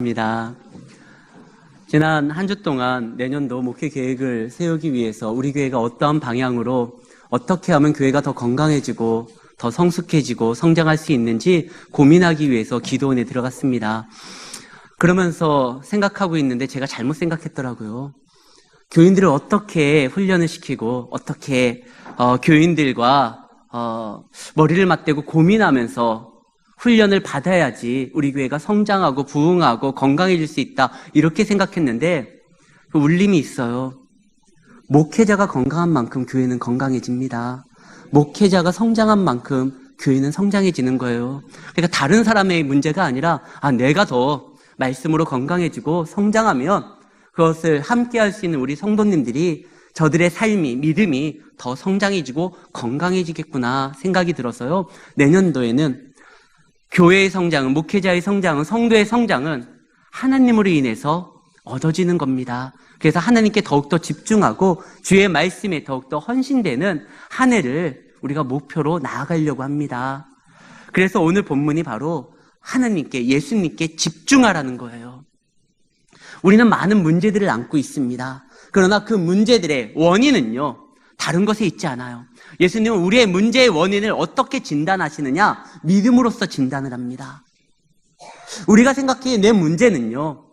입니다. 지난 한 주 동안 내년도 목회 계획을 세우기 위해서 우리 교회가 어떠한 방향으로 어떻게 하면 교회가 더 건강해지고 더 성숙해지고 성장할 수 있는지 고민하기 위해서 기도원에 들어갔습니다. 그러면서 생각하고 있는데 제가 잘못 생각했더라고요. 교인들을 어떻게 훈련을 시키고 어떻게 교인들과 머리를 맞대고 고민하면서 훈련을 받아야지 우리 교회가 성장하고 부흥하고 건강해질 수 있다, 이렇게 생각했는데 울림이 있어요. 목회자가 건강한 만큼 교회는 건강해집니다. 목회자가 성장한 만큼 교회는 성장해지는 거예요. 그러니까 다른 사람의 문제가 아니라 내가 더 말씀으로 건강해지고 성장하면 그것을 함께 할 수 있는 우리 성도님들이 저들의 삶이, 믿음이 더 성장해지고 건강해지겠구나 생각이 들어서요. 내년도에는 교회의 성장은, 목회자의 성장은, 성도의 성장은 하나님으로 인해서 얻어지는 겁니다. 그래서 하나님께 더욱더 집중하고 주의 말씀에 더욱더 헌신되는 한 해를 우리가 목표로 나아가려고 합니다. 그래서 오늘 본문이 바로 하나님께, 예수님께 집중하라는 거예요. 우리는 많은 문제들을 안고 있습니다. 그러나 그 문제들의 원인은요, 다른 것에 있지 않아요. 예수님은 우리의 문제의 원인을 어떻게 진단하시느냐? 믿음으로써 진단을 합니다. 우리가 생각해 내 문제는요,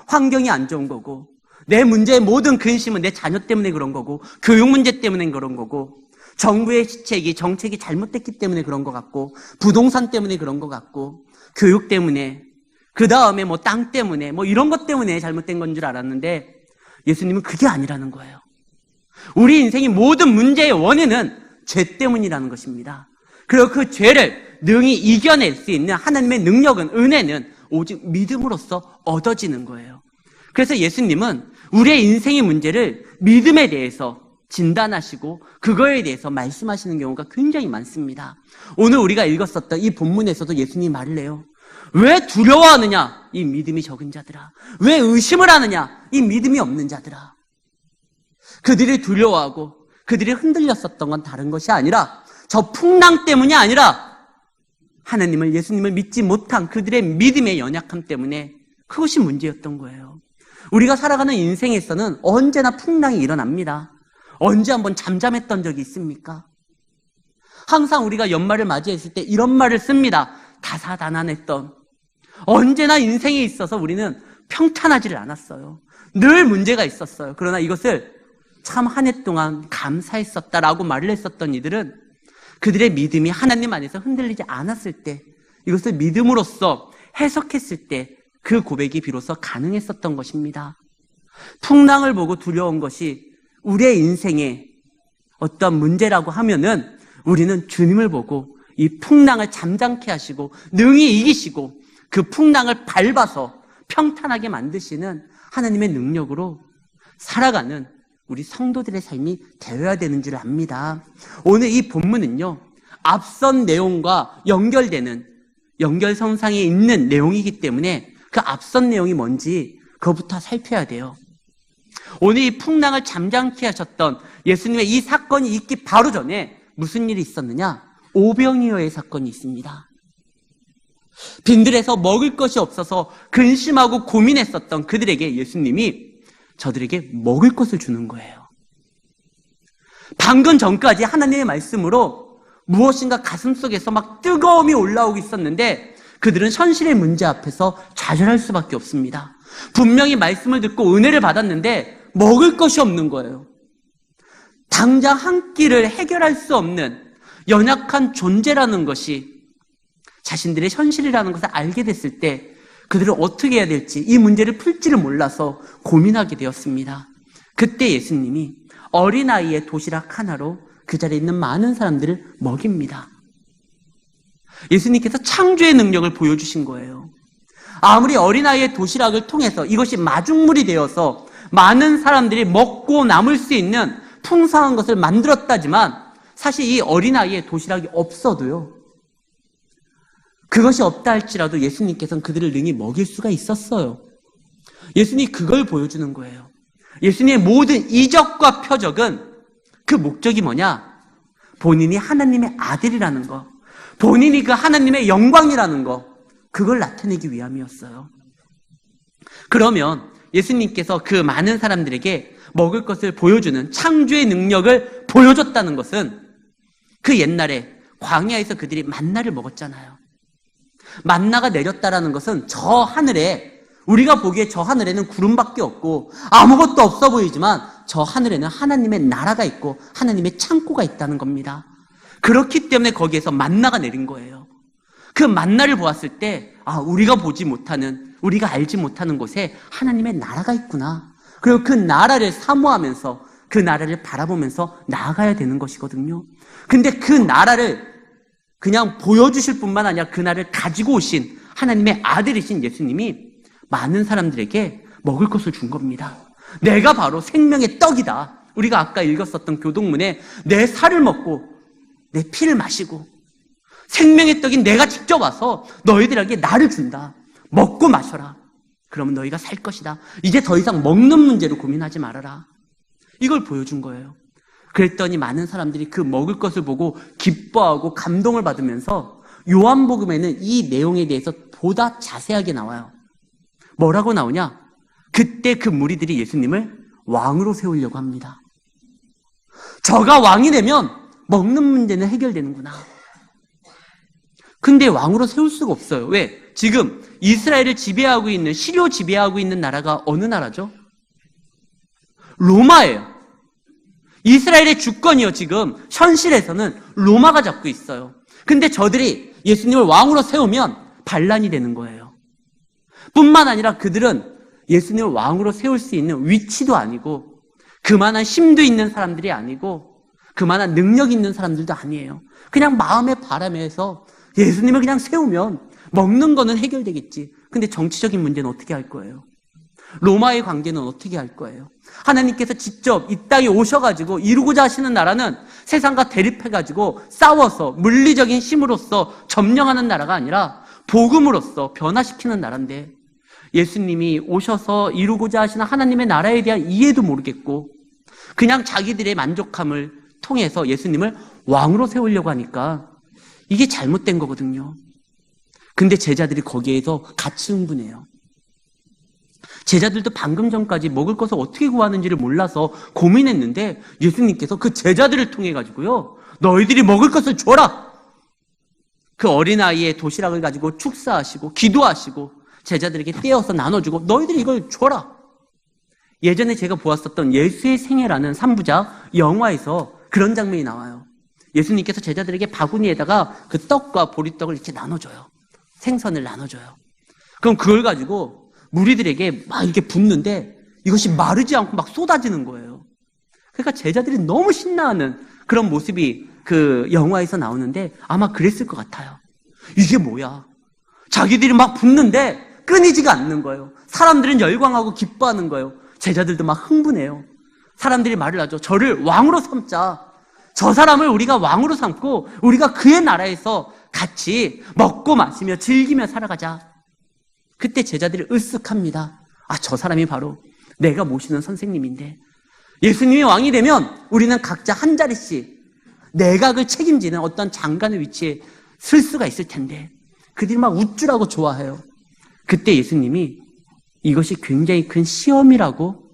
환경이 안 좋은 거고, 내 문제의 모든 근심은 내 자녀 때문에 그런 거고, 교육 문제 때문에 그런 거고, 정부의 정책이 잘못됐기 때문에 그런 것 같고, 부동산 때문에 그런 것 같고, 교육 때문에, 그 다음에 땅 때문에, 이런 것 때문에 잘못된 건 줄 알았는데, 예수님은 그게 아니라는 거예요. 우리 인생의 모든 문제의 원인은 죄 때문이라는 것입니다. 그리고 그 죄를 능히 이겨낼 수 있는 하나님의 능력은, 은혜는 오직 믿음으로써 얻어지는 거예요. 그래서 예수님은 우리의 인생의 문제를 믿음에 대해서 진단하시고 그거에 대해서 말씀하시는 경우가 굉장히 많습니다. 오늘 우리가 읽었었던 이 본문에서도 예수님이 말을 해요. 왜 두려워하느냐? 이 믿음이 적은 자들아. 왜 의심을 하느냐? 이 믿음이 없는 자들아. 그들이 두려워하고 그들이 흔들렸었던 건 다른 것이 아니라, 저 풍랑 때문이 아니라 하나님을, 예수님을 믿지 못한 그들의 믿음의 연약함 때문에 그것이 문제였던 거예요. 우리가 살아가는 인생에서는 언제나 풍랑이 일어납니다. 언제 한번 잠잠했던 적이 있습니까? 항상 우리가 연말을 맞이했을 때 이런 말을 씁니다. 다사다난했던. 언제나 인생에 있어서 우리는 평탄하지를 않았어요. 늘 문제가 있었어요. 그러나 이것을 참 한 해 동안 감사했었다라고 말을 했었던 이들은 그들의 믿음이 하나님 안에서 흔들리지 않았을 때, 이것을 믿음으로써 해석했을 때 그 고백이 비로소 가능했었던 것입니다. 풍랑을 보고 두려운 것이 우리의 인생의 어떤 문제라고 하면은 우리는 주님을 보고 이 풍랑을 잠잠케 하시고 능히 이기시고 그 풍랑을 밟아서 평탄하게 만드시는 하나님의 능력으로 살아가는 우리 성도들의 삶이 되어야 되는 줄 압니다. 오늘 이 본문은요, 앞선 내용과 연결되는 연결선상에 있는 내용이기 때문에 그 앞선 내용이 뭔지 그것부터 살펴야 돼요. 오늘 이 풍랑을 잠잠케 하셨던 예수님의 이 사건이 있기 바로 전에 무슨 일이 있었느냐? 오병이어의 사건이 있습니다. 빈들에서 먹을 것이 없어서 근심하고 고민했었던 그들에게 예수님이 저들에게 먹을 것을 주는 거예요. 방금 전까지 하나님의 말씀으로 무엇인가 가슴속에서 막 뜨거움이 올라오고 있었는데 그들은 현실의 문제 앞에서 좌절할 수밖에 없습니다. 분명히 말씀을 듣고 은혜를 받았는데 먹을 것이 없는 거예요. 당장 한 끼를 해결할 수 없는 연약한 존재라는 것이 자신들의 현실이라는 것을 알게 됐을 때 그들을 어떻게 해야 될지, 이 문제를 풀지를 몰라서 고민하게 되었습니다. 그때 예수님이 어린아이의 도시락 하나로 그 자리에 있는 많은 사람들을 먹입니다. 예수님께서 창조의 능력을 보여주신 거예요. 아무리 어린아이의 도시락을 통해서 이것이 마중물이 되어서 많은 사람들이 먹고 남을 수 있는 풍성한 것을 만들었다지만 사실 이 어린아이의 도시락이 없어도요, 그것이 없다 할지라도 예수님께서는 그들을 능히 먹일 수가 있었어요. 예수님이 그걸 보여주는 거예요. 예수님의 모든 이적과 표적은 그 목적이 뭐냐? 본인이 하나님의 아들이라는 거, 본인이 그 하나님의 영광이라는 거, 그걸 나타내기 위함이었어요. 그러면 예수님께서 그 많은 사람들에게 먹을 것을 보여주는 창조의 능력을 보여줬다는 것은 그 옛날에 광야에서 그들이 만나를 먹었잖아요. 만나가 내렸다라는 것은 저 하늘에, 우리가 보기에 저 하늘에는 구름밖에 없고 아무것도 없어 보이지만 저 하늘에는 하나님의 나라가 있고 하나님의 창고가 있다는 겁니다. 그렇기 때문에 거기에서 만나가 내린 거예요. 그 만나를 보았을 때 우리가 보지 못하는, 우리가 알지 못하는 곳에 하나님의 나라가 있구나. 그리고 그 나라를 사모하면서 그 나라를 바라보면서 나아가야 되는 것이거든요. 근데 그 나라를 그냥 보여주실 뿐만 아니라 그 나라를 가지고 오신 하나님의 아들이신 예수님이 많은 사람들에게 먹을 것을 준 겁니다. 내가 바로 생명의 떡이다. 우리가 아까 읽었었던 교동문에 내 살을 먹고 내 피를 마시고 생명의 떡인 내가 직접 와서 너희들에게 나를 준다. 먹고 마셔라. 그러면 너희가 살 것이다. 이제 더 이상 먹는 문제로 고민하지 말아라. 이걸 보여준 거예요. 그랬더니 많은 사람들이 그 먹을 것을 보고 기뻐하고 감동을 받으면서 요한복음에는 이 내용에 대해서 보다 자세하게 나와요. 뭐라고 나오냐? 그때 그 무리들이 예수님을 왕으로 세우려고 합니다. 저가 왕이 되면 먹는 문제는 해결되는구나. 근데 왕으로 세울 수가 없어요. 왜? 지금 이스라엘을 지배하고 있는, 시료 지배하고 있는 나라가 어느 나라죠? 로마예요. 이스라엘의 주권이요, 지금 현실에서는 로마가 잡고 있어요. 근데 저들이 예수님을 왕으로 세우면 반란이 되는 거예요. 뿐만 아니라 그들은 예수님을 왕으로 세울 수 있는 위치도 아니고 그만한 힘도 있는 사람들이 아니고 그만한 능력 있는 사람들도 아니에요. 그냥 마음의 바람에서 예수님을 그냥 세우면 먹는 거는 해결되겠지. 근데 정치적인 문제는 어떻게 할 거예요? 로마의 관계는 어떻게 할 거예요? 하나님께서 직접 이 땅에 오셔가지고 이루고자 하시는 나라는 세상과 대립해가지고 싸워서 물리적인 힘으로써 점령하는 나라가 아니라 복음으로써 변화시키는 나라인데 예수님이 오셔서 이루고자 하시는 하나님의 나라에 대한 이해도 모르겠고 그냥 자기들의 만족함을 통해서 예수님을 왕으로 세우려고 하니까 이게 잘못된 거거든요. 근데 제자들이 거기에서 같이 흥분해요. 제자들도 방금 전까지 먹을 것을 어떻게 구하는지를 몰라서 고민했는데 예수님께서 그 제자들을 통해 가지고요, 너희들이 먹을 것을 줘라. 그 어린아이의 도시락을 가지고 축사하시고 기도하시고 제자들에게 떼어서 나눠주고 너희들이 이걸 줘라. 예전에 제가 보았었던 예수의 생애라는 3부작 영화에서 그런 장면이 나와요. 예수님께서 제자들에게 바구니에다가 그 떡과 보리떡을 이렇게 나눠줘요. 생선을 나눠줘요. 그럼 그걸 가지고 무리들에게 막 이렇게 붓는데 이것이 마르지 않고 막 쏟아지는 거예요. 그러니까 제자들이 너무 신나하는 그런 모습이 그 영화에서 나오는데 아마 그랬을 것 같아요. 이게 뭐야? 자기들이 막 붓는데 끊이지가 않는 거예요. 사람들은 열광하고 기뻐하는 거예요. 제자들도 막 흥분해요. 사람들이 말을 하죠. 저를 왕으로 삼자. 저 사람을 우리가 왕으로 삼고 우리가 그의 나라에서 같이 먹고 마시며 즐기며 살아가자. 그때 제자들이 으쓱합니다. 저 사람이 바로 내가 모시는 선생님인데 예수님이 왕이 되면 우리는 각자 한 자리씩 내각을 책임지는 어떤 장관의 위치에 쓸 수가 있을 텐데 그들이 막 우쭐하고 좋아해요. 그때 예수님이 이것이 굉장히 큰 시험이라고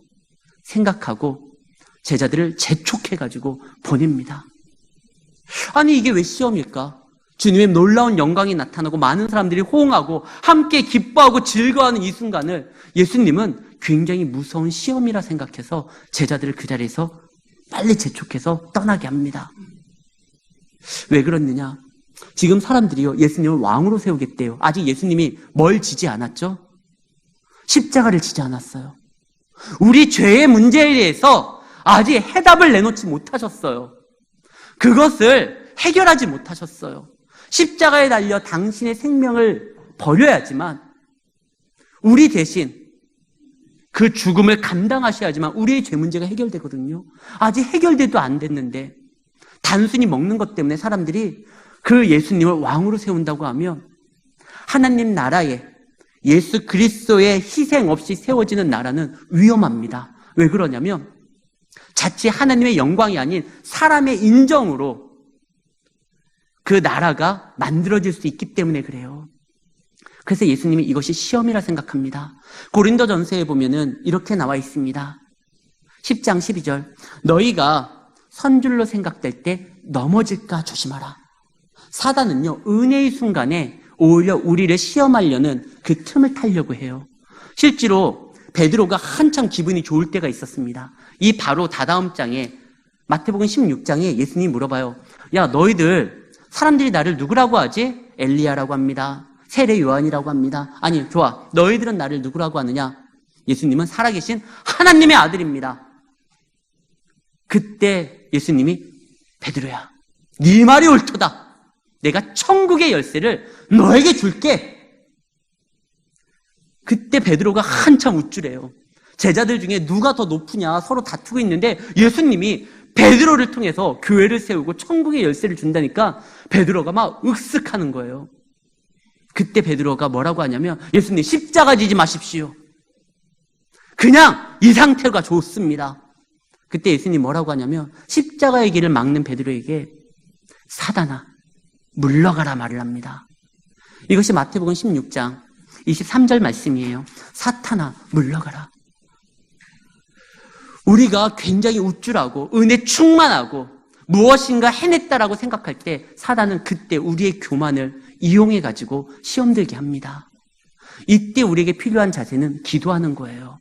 생각하고 제자들을 재촉해가지고 보냅니다. 아니 이게 왜 시험일까? 주님의 놀라운 영광이 나타나고 많은 사람들이 호응하고 함께 기뻐하고 즐거워하는 이 순간을 예수님은 굉장히 무서운 시험이라 생각해서 제자들을 그 자리에서 빨리 재촉해서 떠나게 합니다. 왜 그렇느냐? 지금 사람들이요, 예수님을 왕으로 세우겠대요. 아직 예수님이 뭘 지지 않았죠? 십자가를 지지 않았어요. 우리 죄의 문제에 대해서 아직 해답을 내놓지 못하셨어요. 그것을 해결하지 못하셨어요. 십자가에 달려 당신의 생명을 버려야지만 우리 대신 그 죽음을 감당하셔야지만 우리의 죄 문제가 해결되거든요. 아직 해결돼도 안 됐는데 단순히 먹는 것 때문에 사람들이 그 예수님을 왕으로 세운다고 하면 하나님 나라에 예수 그리스도의 희생 없이 세워지는 나라는 위험합니다. 왜 그러냐면 자칫 하나님의 영광이 아닌 사람의 인정으로 그 나라가 만들어질 수 있기 때문에 그래요. 그래서 예수님이 이것이 시험이라 생각합니다. 고린도전서에 보면은 이렇게 나와 있습니다. 10장 12절. 너희가 선줄로 생각될 때 넘어질까 조심하라. 사단은요, 은혜의 순간에 오히려 우리를 시험하려는 그 틈을 타려고 해요. 실제로 베드로가 한참 기분이 좋을 때가 있었습니다. 이 바로 다다음 장에 마태복음 16장에 예수님이 물어봐요. 야, 너희들 사람들이 나를 누구라고 하지? 엘리야라고 합니다. 세례 요한이라고 합니다. 아니, 좋아. 너희들은 나를 누구라고 하느냐? 예수님은 살아계신 하나님의 아들입니다. 그때 예수님이 베드로야, 네 말이 옳도다. 내가 천국의 열쇠를 너에게 줄게. 그때 베드로가 한참 우쭐해요. 제자들 중에 누가 더 높으냐 서로 다투고 있는데 예수님이 베드로를 통해서 교회를 세우고 천국의 열쇠를 준다니까 베드로가 막 윽쓱하는 거예요. 그때 베드로가 뭐라고 하냐면, 예수님 십자가 지지 마십시오. 그냥 이 상태가 좋습니다. 그때 예수님 뭐라고 하냐면 십자가의 길을 막는 베드로에게 사단아 물러가라 말을 합니다. 이것이 마태복음 16장 23절 말씀이에요. 사탄아 물러가라. 우리가 굉장히 우쭐하고 은혜 충만하고 무엇인가 해냈다라고 생각할 때 사단은 그때 우리의 교만을 이용해가지고 시험 들게 합니다. 이때 우리에게 필요한 자세는 기도하는 거예요.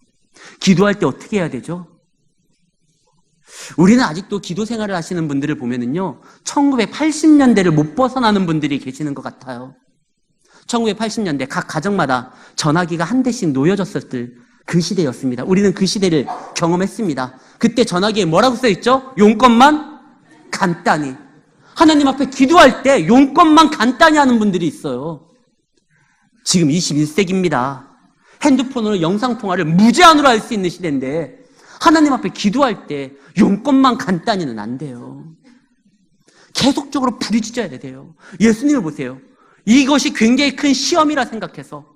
기도할 때 어떻게 해야 되죠? 우리는 아직도 기도 생활을 하시는 분들을 보면은요, 1980년대를 못 벗어나는 분들이 계시는 것 같아요. 1980년대 각 가정마다 전화기가 한 대씩 놓여졌을 그 시대였습니다. 우리는 그 시대를 경험했습니다. 그때 전화기에 뭐라고 써있죠? 용건만 간단히. 하나님 앞에 기도할 때 용건만 간단히 하는 분들이 있어요. 지금 21세기입니다. 핸드폰으로 영상통화를 무제한으로 할 수 있는 시대인데 하나님 앞에 기도할 때 용건만 간단히는 안 돼요. 계속적으로 부르짖어야 돼요. 예수님을 보세요. 이것이 굉장히 큰 시험이라 생각해서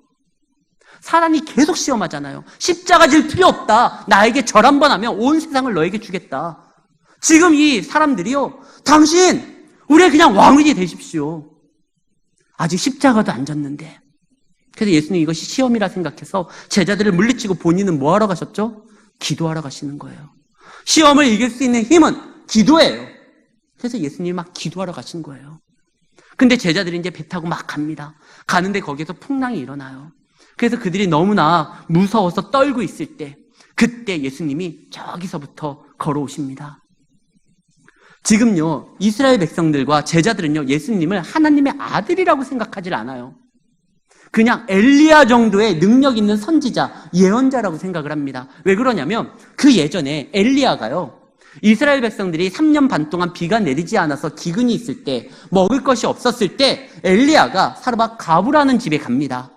사단이 계속 시험하잖아요. 십자가 질 필요 없다. 나에게 절 한 번 하면 온 세상을 너에게 주겠다. 지금 이 사람들이요, 당신 우리의 그냥 왕이 되십시오. 아직 십자가도 안 졌는데. 그래서 예수님 이것이 시험이라 생각해서 제자들을 물리치고 본인은 뭐 하러 가셨죠? 기도하러 가시는 거예요. 시험을 이길 수 있는 힘은 기도예요. 그래서 예수님이 막 기도하러 가신 거예요. 근데 제자들이 이제 배 타고 막 갑니다. 가는데 거기에서 풍랑이 일어나요. 그래서 그들이 너무나 무서워서 떨고 있을 때 그때 예수님이 저기서부터 걸어오십니다. 지금요, 이스라엘 백성들과 제자들은요, 예수님을 하나님의 아들이라고 생각하지 않아요. 그냥 엘리야 정도의 능력 있는 선지자, 예언자라고 생각을 합니다. 왜 그러냐면 그 예전에 엘리야가요, 이스라엘 백성들이 3년 반 동안 비가 내리지 않아서 기근이 있을 때, 먹을 것이 없었을 때 엘리야가 사르밧 가브라는 집에 갑니다.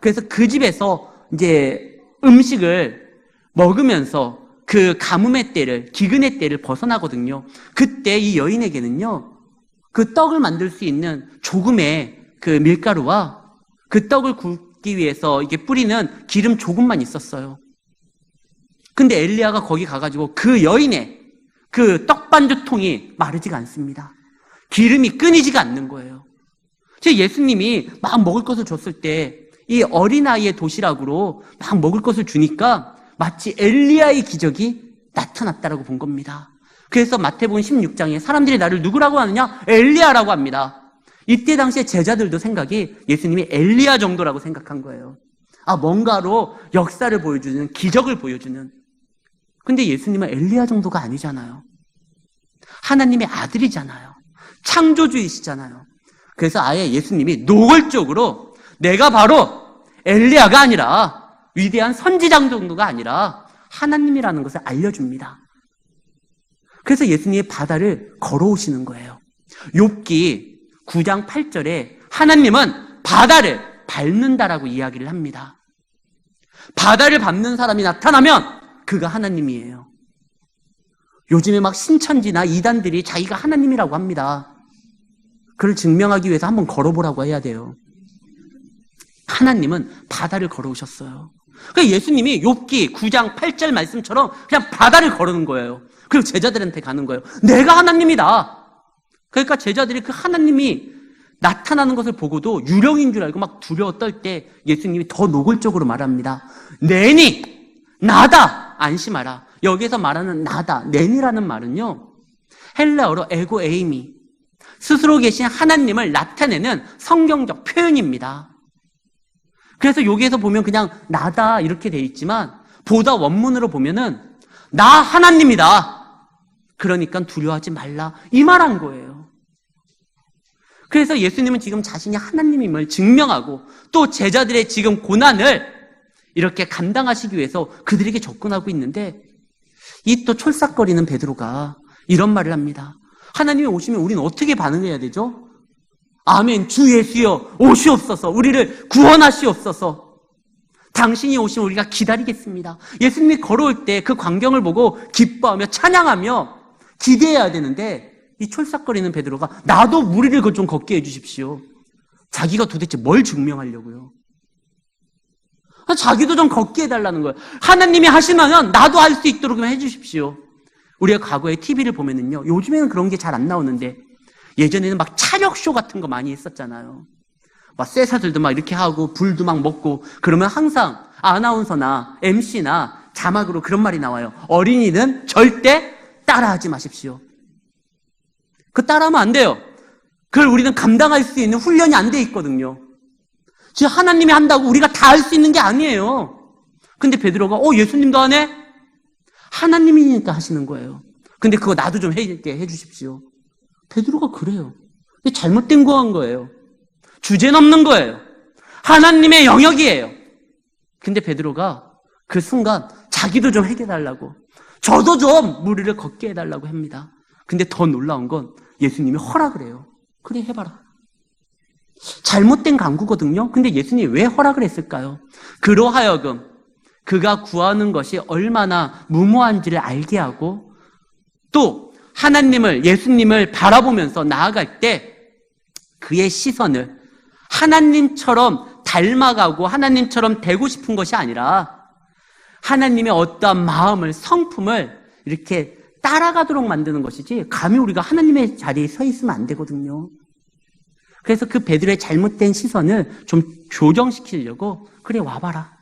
그래서 그 집에서 이제 음식을 먹으면서 그 가뭄의 때를, 기근의 때를 벗어나거든요. 그때 이 여인에게는요, 그 떡을 만들 수 있는 조금의 그 밀가루와 그 떡을 굽기 위해서 이게 뿌리는 기름 조금만 있었어요. 근데 엘리야가 거기 가가지고 그 여인의 그 떡반죽통이 마르지가 않습니다. 기름이 끊이지가 않는 거예요. 예수님이 막 먹을 것을 줬을 때 이 어린아이의 도시락으로 막 먹을 것을 주니까 마치 엘리야의 기적이 나타났다라고 본 겁니다. 그래서 마태복음 16장에 사람들이 나를 누구라고 하느냐? 엘리야라고 합니다. 이때 당시에 제자들도 생각이 예수님이 엘리야 정도라고 생각한 거예요. 아, 뭔가로 역사를 보여주는, 기적을 보여주는. 근데 예수님은 엘리야 정도가 아니잖아요. 하나님의 아들이잖아요. 창조주이시잖아요. 그래서 아예 예수님이 노골적으로 내가 바로 엘리야가 아니라 위대한 선지자 정도가 아니라 하나님이라는 것을 알려줍니다. 그래서 예수님이 바다를 걸어오시는 거예요. 욥기 9장 8절에 하나님은 바다를 밟는다라고 이야기를 합니다. 바다를 밟는 사람이 나타나면 그가 하나님이에요. 요즘에 막 신천지나 이단들이 자기가 하나님이라고 합니다. 그걸 증명하기 위해서 한번 걸어보라고 해야 돼요. 하나님은 바다를 걸어오셨어요. 그러니까 예수님이 욥기 9장 8절 말씀처럼 그냥 바다를 걸어오는 거예요. 그리고 제자들한테 가는 거예요. 내가 하나님이다. 그러니까 제자들이 그 하나님이 나타나는 것을 보고도 유령인 줄 알고 막 두려워 떨 때 예수님이 더 노골적으로 말합니다. 내니 나다 안심하라. 여기에서 말하는 나다, 내니라는 말은요, 헬라어로 에고 에이미, 스스로 계신 하나님을 나타내는 성경적 표현입니다. 그래서 여기에서 보면 그냥 나다 이렇게 돼 있지만 보다 원문으로 보면은 나 하나님이다. 그러니까 두려워하지 말라 이 말한 거예요. 그래서 예수님은 지금 자신이 하나님임을 증명하고 또 제자들의 지금 고난을 이렇게 감당하시기 위해서 그들에게 접근하고 있는데 이 또 촐싹거리는 베드로가 이런 말을 합니다. 하나님이 오시면 우리는 어떻게 반응해야 되죠? 아멘, 주 예수여 오시옵소서, 우리를 구원하시옵소서. 당신이 오시면 우리가 기다리겠습니다. 예수님이 걸어올 때 그 광경을 보고 기뻐하며 찬양하며 기대해야 되는데 이 촐싹거리는 베드로가 나도 무리를 좀 걷게 해주십시오. 자기가 도대체 뭘 증명하려고요? 자기도 좀 걷게 해달라는 거예요. 하나님이 하시면 나도 할 수 있도록 좀 해주십시오. 우리가 과거에 TV를 보면은요, 요즘에는 그런 게 잘 안 나오는데 예전에는 막 차력쇼 같은 거 많이 했었잖아요. 막 쇠사들도 막 이렇게 하고 불도 막 먹고 그러면 항상 아나운서나 MC나 자막으로 그런 말이 나와요. 어린이는 절대 따라하지 마십시오. 그 따라하면 안 돼요. 그걸 우리는 감당할 수 있는 훈련이 안 돼 있거든요. 지금 하나님이 한다고 우리가 다 할 수 있는 게 아니에요. 근데 베드로가 예수님도 하네? 하나님이니까 하시는 거예요. 근데 그거 나도 좀 해주십시오. 베드로가 그래요. 잘못된 거 한 거예요. 주제 넘는 거예요. 하나님의 영역이에요. 근데 베드로가 그 순간 자기도 좀 해달라고, 저도 좀 무리를 걷게 해달라고 합니다. 근데 더 놀라운 건 예수님이 허락을 해요. 그래, 해봐라. 잘못된 강구거든요. 근데 예수님이 왜 허락을 했을까요? 그로하여금 그가 구하는 것이 얼마나 무모한지를 알게 하고 또 하나님을, 예수님을 바라보면서 나아갈 때 그의 시선을 하나님처럼 닮아가고 하나님처럼 되고 싶은 것이 아니라 하나님의 어떠한 마음을, 성품을 이렇게 따라가도록 만드는 것이지 감히 우리가 하나님의 자리에 서 있으면 안 되거든요. 그래서 그 베드로의 잘못된 시선을 좀 교정시키려고 그래, 와봐라.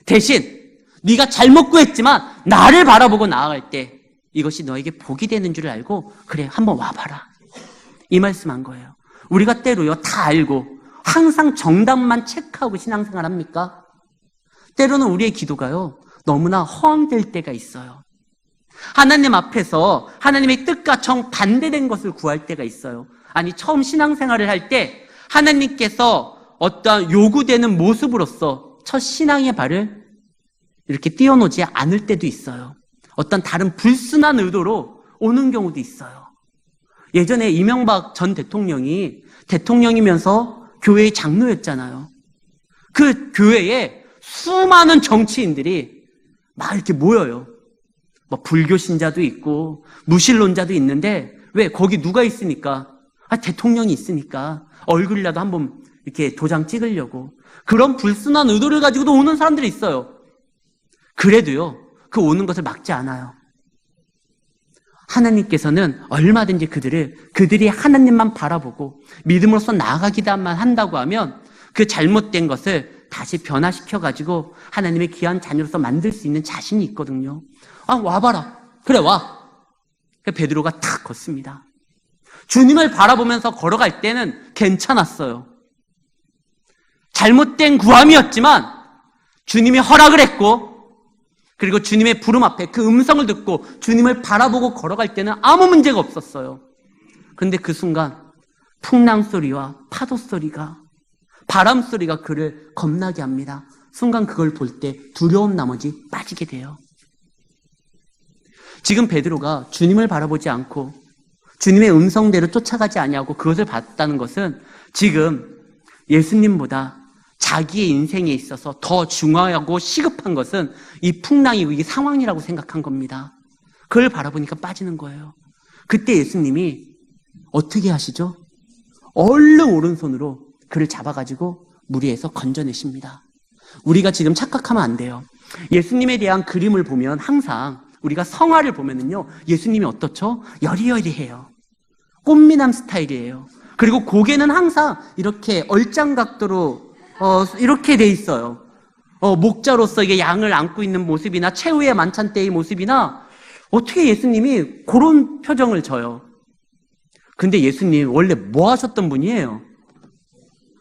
대신 네가 잘못 구했지만 나를 바라보고 나아갈 때 이것이 너에게 복이 되는 줄 알고 그래, 한번 와봐라. 이 말씀한 거예요. 우리가 때로요, 다 알고 항상 정답만 체크하고 신앙생활 합니까? 때로는 우리의 기도가요, 너무나 허황될 때가 있어요. 하나님 앞에서 하나님의 뜻과 정반대된 것을 구할 때가 있어요. 아니, 처음 신앙생활을 할 때 하나님께서 어떠한 요구되는 모습으로서 첫 신앙의 발을 이렇게 띄워놓지 않을 때도 있어요. 어떤 다른 불순한 의도로 오는 경우도 있어요. 예전에 이명박 전 대통령이 대통령이면서 교회의 장로였잖아요. 그 교회에 수많은 정치인들이 막 이렇게 모여요. 뭐 불교 신자도 있고 무신론자도 있는데 왜? 거기 누가 있으니까? 대통령이 있으니까 얼굴이라도 한번 이렇게 도장 찍으려고. 그런 불순한 의도를 가지고도 오는 사람들이 있어요. 그래도요, 그 오는 것을 막지 않아요. 하나님께서는 얼마든지 그들이 하나님만 바라보고 믿음으로써 나아가기만 한다고 하면 그 잘못된 것을 다시 변화시켜가지고 하나님의 귀한 자녀로서 만들 수 있는 자신이 있거든요. 와봐라. 그래, 와. 베드로가 탁 걷습니다. 주님을 바라보면서 걸어갈 때는 괜찮았어요. 잘못된 구함이었지만 주님이 허락을 했고, 그리고 주님의 부름 앞에 그 음성을 듣고 주님을 바라보고 걸어갈 때는 아무 문제가 없었어요. 그런데 그 순간 풍랑 소리와 파도 소리가, 바람 소리가 그를 겁나게 합니다. 순간 그걸 볼 때 두려움 나머지 빠지게 돼요. 지금 베드로가 주님을 바라보지 않고 주님의 음성대로 쫓아가지 아니하고 그것을 봤다는 것은 지금 예수님보다 자기의 인생에 있어서 더 중요하고 시급한 것은 이 풍랑이고 이 상황이라고 생각한 겁니다. 그걸 바라보니까 빠지는 거예요. 그때 예수님이 어떻게 하시죠? 얼른 오른손으로 그를 잡아가지고 무리에서 건져내십니다. 우리가 지금 착각하면 안 돼요. 예수님에 대한 그림을 보면 항상 우리가 성화를 보면은요, 예수님이 어떻죠? 여리여리해요. 꽃미남 스타일이에요. 그리고 고개는 항상 이렇게 얼짱각도로 이렇게 돼 있어요. 목자로서 이게 양을 안고 있는 모습이나 최후의 만찬 때의 모습이나 어떻게 예수님이 그런 표정을 져요. 근데 예수님 원래 뭐 하셨던 분이에요?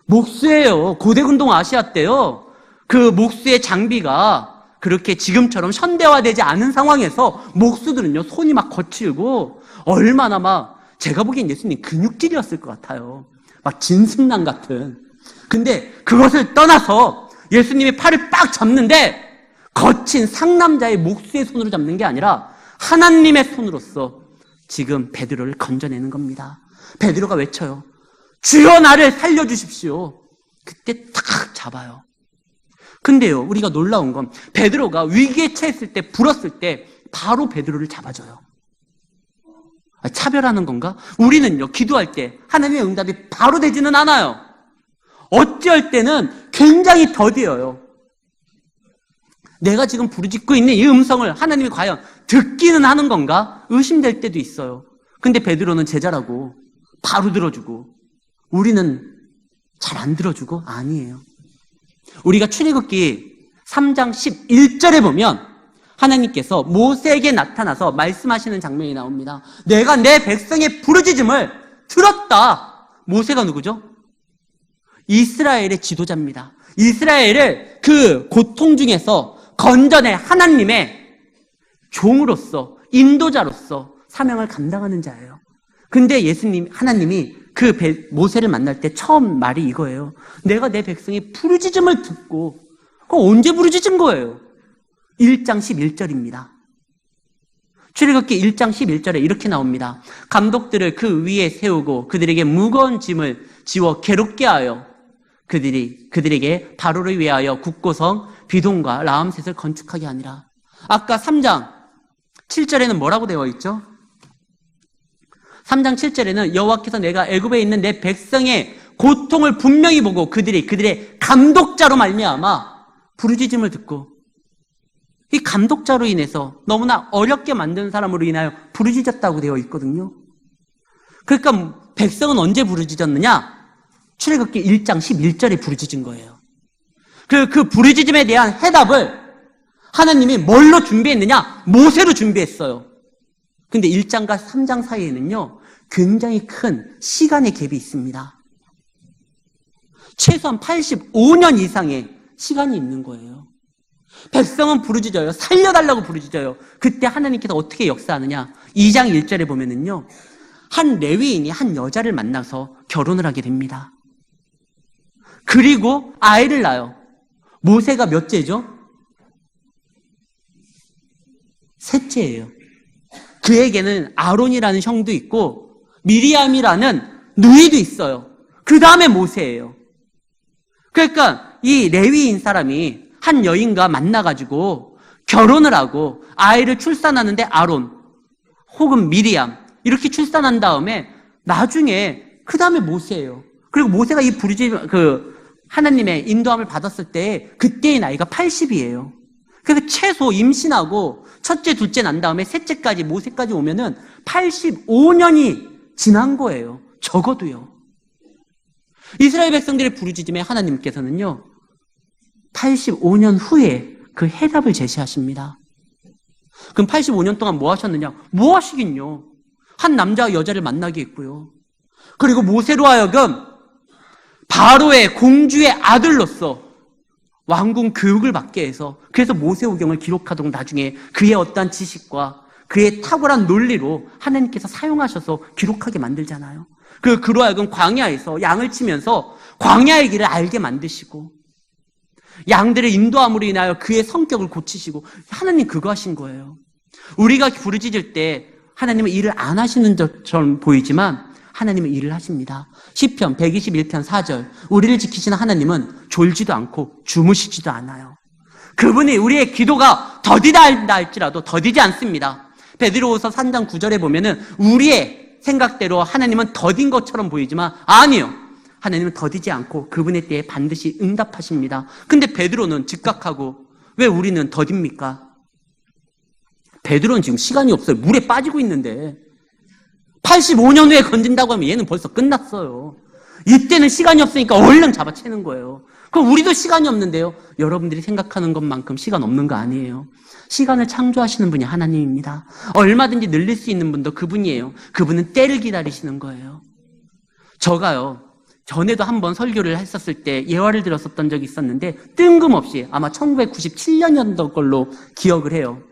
목수예요. 고대근동 아시아 때요. 그 목수의 장비가 그렇게 지금처럼 현대화되지 않은 상황에서 목수들은요, 손이 막 거칠고 얼마나 막 제가 보기엔 예수님 근육질이었을 것 같아요. 막 진승남 같은. 근데 그것을 떠나서 예수님이 팔을 빡 잡는데 거친 상남자의 목수의 손으로 잡는 게 아니라 하나님의 손으로서 지금 베드로를 건져내는 겁니다. 베드로가 외쳐요. 주여 나를 살려주십시오. 그때 탁 잡아요. 근데요, 우리가 놀라운 건 베드로가 위기에 처했을 때, 불었을 때 바로 베드로를 잡아줘요. 차별하는 건가? 우리는요, 기도할 때 하나님의 응답이 바로 되지는 않아요. 어찌할 때는 굉장히 더디어요. 내가 지금 부르짖고 있는 이 음성을 하나님이 과연 듣기는 하는 건가? 의심될 때도 있어요. 근데 베드로는 제자라고 바로 들어주고, 우리는 잘 안 들어주고? 아니에요. 우리가 출애굽기 3장 11절에 보면 하나님께서 모세에게 나타나서 말씀하시는 장면이 나옵니다. 내가 내 백성의 부르짖음을 들었다. 모세가 누구죠? 이스라엘의 지도자입니다. 이스라엘을 그 고통 중에서 건져내 하나님의 종으로서, 인도자로서 사명을 감당하는 자예요. 근데 하나님이 그 모세를 만날 때 처음 말이 이거예요. 내가 내 백성의 부르짖음을 듣고, 그거 언제 부르짖은 거예요? 1장 11절입니다. 출애굽기 1장 11절에 이렇게 나옵니다. 감독들을 그 위에 세우고 그들에게 무거운 짐을 지워 괴롭게 하여 그들에게 바로를 위하여 국고성 비돔과 라암셋을 건축하게 하니라. 아까 3장 7절에는 뭐라고 되어 있죠? 3장 7절에는 여호와께서 내가 애굽에 있는 내 백성의 고통을 분명히 보고 그들의 감독자로 말미암아 부르짖음을 듣고, 이 감독자로 인해서 너무나 어렵게 만든 사람으로 인하여 부르짖었다고 되어 있거든요. 그러니까 백성은 언제 부르짖었느냐? 출애굽기 1장 11절에 부르짖은 거예요. 그 부르짖음에 대한 해답을 하나님이 뭘로 준비했느냐? 모세로 준비했어요. 근데 1장과 3장 사이에는요, 굉장히 큰 시간의 갭이 있습니다. 최소한 85년 이상의 시간이 있는 거예요. 백성은 부르짖어요. 살려달라고 부르짖어요. 그때 하나님께서 어떻게 역사하느냐? 2장 1절에 보면은요, 한 레위인이 한 여자를 만나서 결혼을 하게 됩니다. 그리고 아이를 낳아요. 모세가 몇째죠? 셋째예요. 그에게는 아론이라는 형도 있고 미리암이라는 누이도 있어요. 그 다음에 모세예요. 그러니까 이 레위인 사람이 한 여인과 만나가지고 결혼을 하고 아이를 출산하는데 아론 혹은 미리암 이렇게 출산한 다음에 나중에 그 다음에 모세예요. 그리고 모세가 이 하나님의 인도함을 받았을 때 그때의 나이가 80이에요. 그래서 최소 임신하고 첫째, 둘째 난 다음에 셋째까지 모세까지 오면은 85년이 지난 거예요. 적어도요. 이스라엘 백성들의 부르짖음에 하나님께서는요, 85년 후에 그 해답을 제시하십니다. 그럼 85년 동안 뭐 하셨느냐? 뭐 하시긴요? 한 남자와 여자를 만나게 했고요. 그리고 모세로 하여금 바로의 공주의 아들로서 왕궁 교육을 받게 해서, 그래서 모세오경을 기록하도록 나중에 그의 어떠한 지식과 그의 탁월한 논리로 하나님께서 사용하셔서 기록하게 만들잖아요. 그로 하여금 광야에서 양을 치면서 광야의 길을 알게 만드시고 양들을 인도함으로 인하여 그의 성격을 고치시고, 하나님 그거 하신 거예요. 우리가 부르짖을 때 하나님은 일을 안 하시는 것처럼 보이지만 하나님은 일을 하십니다. 시편 121편 4절, 우리를 지키시는 하나님은 졸지도 않고 주무시지도 않아요. 그분이 우리의 기도가 더디다 할지라도 더디지 않습니다. 베드로후서 3장 9절에 보면은 우리의 생각대로 하나님은 더딘 것처럼 보이지만 아니요, 하나님은 더디지 않고 그분의 때에 반드시 응답하십니다. 근데 베드로는 즉각하고, 왜 우리는 더딥니까? 베드로는 지금 시간이 없어요. 물에 빠지고 있는데 85년 후에 건진다고 하면 얘는 벌써 끝났어요. 이때는 시간이 없으니까 얼른 잡아채는 거예요. 그럼 우리도 시간이 없는데요. 여러분들이 생각하는 것만큼 시간 없는 거 아니에요. 시간을 창조하시는 분이 하나님입니다. 얼마든지 늘릴 수 있는 분도 그분이에요. 그분은 때를 기다리시는 거예요. 저가요, 전에도 한번 설교를 했었을 때 예화를 들었었던 적이 있었는데 뜬금없이 아마 1997년이었던 걸로 기억을 해요.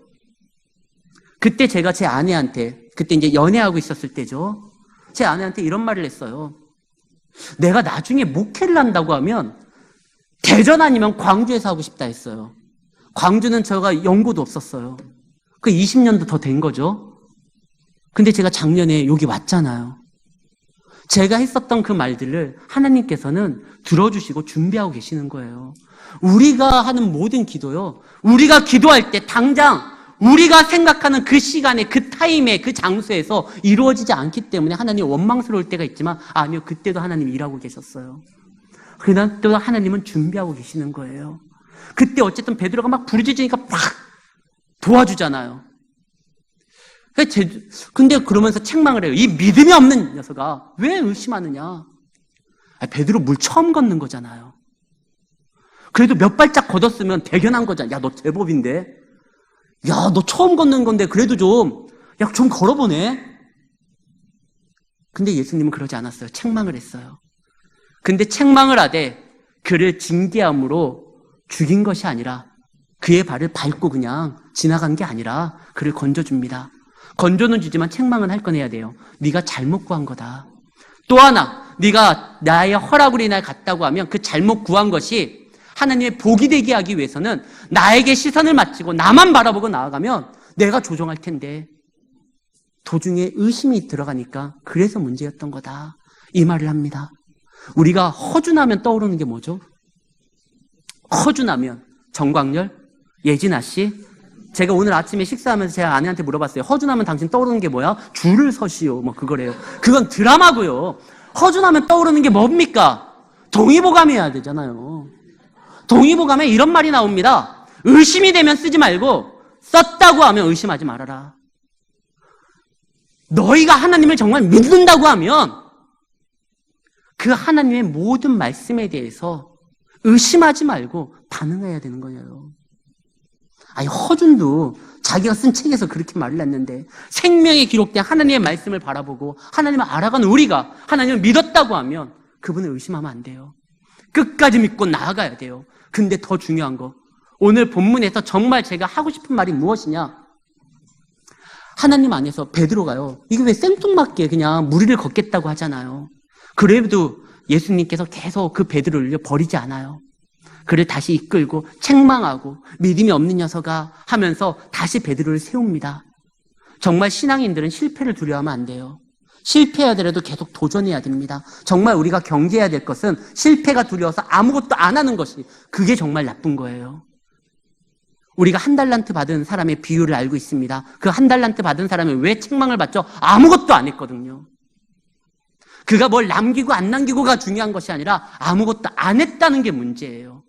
그때 제가 제 아내한테, 그때 이제 연애하고 있었을 때죠. 제 아내한테 이런 말을 했어요. 내가 나중에 목회를 한다고 하면 대전 아니면 광주에서 하고 싶다 했어요. 광주는 제가 연고도 없었어요. 그 20년도 더 된 거죠. 근데 제가 작년에 여기 왔잖아요. 제가 했었던 그 말들을 하나님께서는 들어주시고 준비하고 계시는 거예요. 우리가 하는 모든 기도요, 우리가 기도할 때 당장 우리가 생각하는 그 시간에, 그 타임에, 그 장소에서 이루어지지 않기 때문에 하나님 원망스러울 때가 있지만, 아니요, 그때도 하나님 일하고 계셨어요. 그러나 또 하나님은 준비하고 계시는 거예요. 그때 어쨌든 베드로가 막 부르짖으니까 막 도와주잖아요. 근데 그러면서 책망을 해요. 이 믿음이 없는 녀석아, 왜 의심하느냐? 베드로 물 처음 걷는 거잖아요. 그래도 몇 발짝 걷었으면 대견한 거잖아. 야, 너 제법인데? 야, 너 처음 걷는 건데 그래도 좀 걸어보네? 근데 예수님은 그러지 않았어요. 책망을 했어요. 근데 책망을 하되 그를 징계함으로 죽인 것이 아니라, 그의 발을 밟고 그냥 지나간 게 아니라 그를 건져줍니다. 건져는 주지만 책망은 할 건 해야 돼요. 네가 잘못 구한 거다. 또 하나, 네가 나의 허락으로 인하여 갔다고 하면 그 잘못 구한 것이 하나님의 복이 되게 하기 위해서는 나에게 시선을 맞추고 나만 바라보고 나아가면 내가 조정할 텐데 도중에 의심이 들어가니까 그래서 문제였던 거다. 이 말을 합니다. 우리가 허준하면 떠오르는 게 뭐죠? 허준하면 정광열, 예진아 씨, 제가 오늘 아침에 식사하면서 제 아내한테 물어봤어요. 허준하면 당신 떠오르는 게 뭐야? 줄을 서시오. 뭐 그거래요. 그건 드라마고요. 허준하면 떠오르는 게 뭡니까? 동의보감해야 되잖아요. 동의보감에 이런 말이 나옵니다. 의심이 되면 쓰지 말고 썼다고 하면 의심하지 말아라. 너희가 하나님을 정말 믿는다고 하면 그 하나님의 모든 말씀에 대해서 의심하지 말고 반응해야 되는 거예요. 아니, 허준도 자기가 쓴 책에서 그렇게 말을 했는데 생명에 기록된 하나님의 말씀을 바라보고 하나님을 알아가는 우리가 하나님을 믿었다고 하면 그분을 의심하면 안 돼요. 끝까지 믿고 나아가야 돼요. 근데 더 중요한 거, 오늘 본문에서 정말 제가 하고 싶은 말이 무엇이냐? 하나님 안에서 베드로가요, 이게 왜 생뚱맞게 그냥 무리를 걷겠다고 하잖아요. 그래도 예수님께서 계속 그 베드로를 버리지 않아요. 그를 다시 이끌고 책망하고 믿음이 없는 녀석아 하면서 다시 베드로를 세웁니다. 정말 신앙인들은 실패를 두려워하면 안 돼요. 실패하더라도 계속 도전해야 됩니다. 정말 우리가 경계해야 될 것은 실패가 두려워서 아무것도 안 하는 것이, 그게 정말 나쁜 거예요. 우리가 한 달란트 받은 사람의 비유를 알고 있습니다. 그 한 달란트 받은 사람이 왜 책망을 받죠? 아무것도 안 했거든요. 그가 뭘 남기고 안 남기고가 중요한 것이 아니라 아무것도 안 했다는 게 문제예요.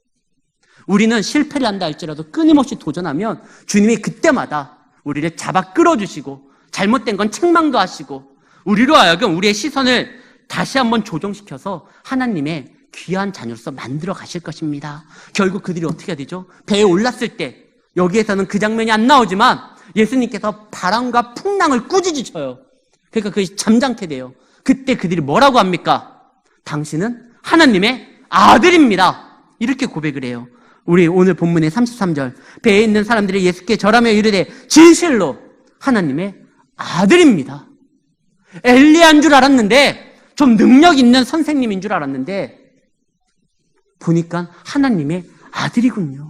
우리는 실패를 한다 할지라도 끊임없이 도전하면 주님이 그때마다 우리를 잡아 끌어주시고 잘못된 건 책망도 하시고 우리로 하여금 우리의 시선을 다시 한번 조정시켜서 하나님의 귀한 자녀로서 만들어 가실 것입니다. 결국 그들이 어떻게 해야 되죠? 배에 올랐을 때, 여기에서는 그 장면이 안 나오지만 예수님께서 바람과 풍랑을 꾸짖으셔요. 그러니까 그게 잠잠게 돼요. 그때 그들이 뭐라고 합니까? 당신은 하나님의 아들입니다. 이렇게 고백을 해요. 우리 오늘 본문의 33절, 배에 있는 사람들이 예수께 절하며 이르되 진실로 하나님의 아들입니다. 엘리야인 줄 알았는데, 좀 능력 있는 선생님인 줄 알았는데 보니까 하나님의 아들이군요.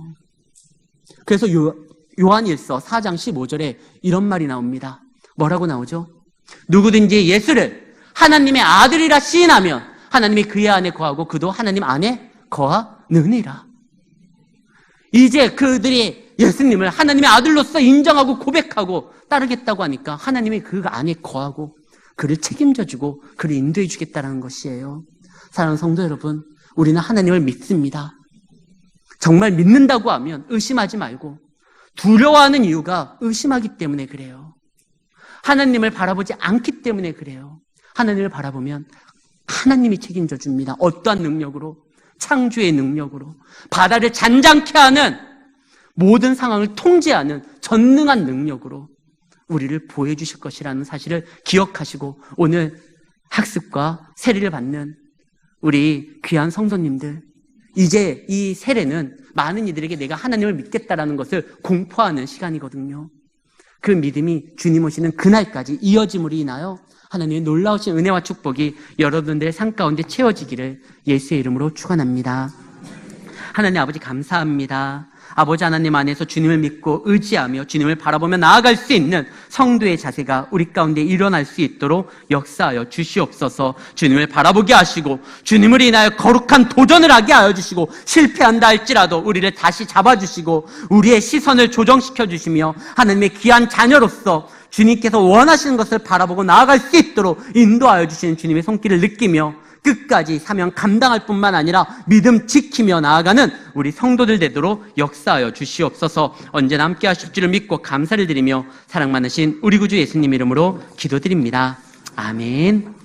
그래서 요한일서 4장 15절에 이런 말이 나옵니다. 뭐라고 나오죠? 누구든지 예수를 하나님의 아들이라 시인하면 하나님이 그의 안에 거하고 그도 하나님 안에 거하느니라. 이제 그들이 예수님을 하나님의 아들로서 인정하고 고백하고 따르겠다고 하니까 하나님이 그 안에 거하고 그를 책임져주고 그를 인도해 주겠다는 것이에요. 사랑하는 성도 여러분, 우리는 하나님을 믿습니다. 정말 믿는다고 하면 의심하지 말고, 두려워하는 이유가 의심하기 때문에 그래요. 하나님을 바라보지 않기 때문에 그래요. 하나님을 바라보면 하나님이 책임져 줍니다. 어떠한 능력으로? 창조의 능력으로. 바다를 잔잔케 하는, 모든 상황을 통제하는 전능한 능력으로 우리를 보호해 주실 것이라는 사실을 기억하시고, 오늘 학습과 세례를 받는 우리 귀한 성도님들, 이제 이 세례는 많은 이들에게 내가 하나님을 믿겠다라는 것을 공포하는 시간이거든요. 그 믿음이 주님 오시는 그날까지 이어짐으로 인하여 하나님의 놀라우신 은혜와 축복이 여러분들의 삶 가운데 채워지기를 예수의 이름으로 축원합니다. 하나님 아버지 감사합니다. 아버지 하나님 안에서 주님을 믿고 의지하며 주님을 바라보며 나아갈 수 있는 성도의 자세가 우리 가운데 일어날 수 있도록 역사하여 주시옵소서. 주님을 바라보게 하시고 주님을 인하여 거룩한 도전을 하게 하여 주시고, 실패한다 할지라도 우리를 다시 잡아주시고 우리의 시선을 조정시켜 주시며 하나님의 귀한 자녀로서 주님께서 원하시는 것을 바라보고 나아갈 수 있도록 인도하여 주시는 주님의 손길을 느끼며 끝까지 사명 감당할 뿐만 아니라 믿음 지키며 나아가는 우리 성도들 되도록 역사하여 주시옵소서. 언제나 함께 하실 줄을 믿고 감사를 드리며 사랑 많으신 우리 구주 예수님 이름으로 기도드립니다. 아멘.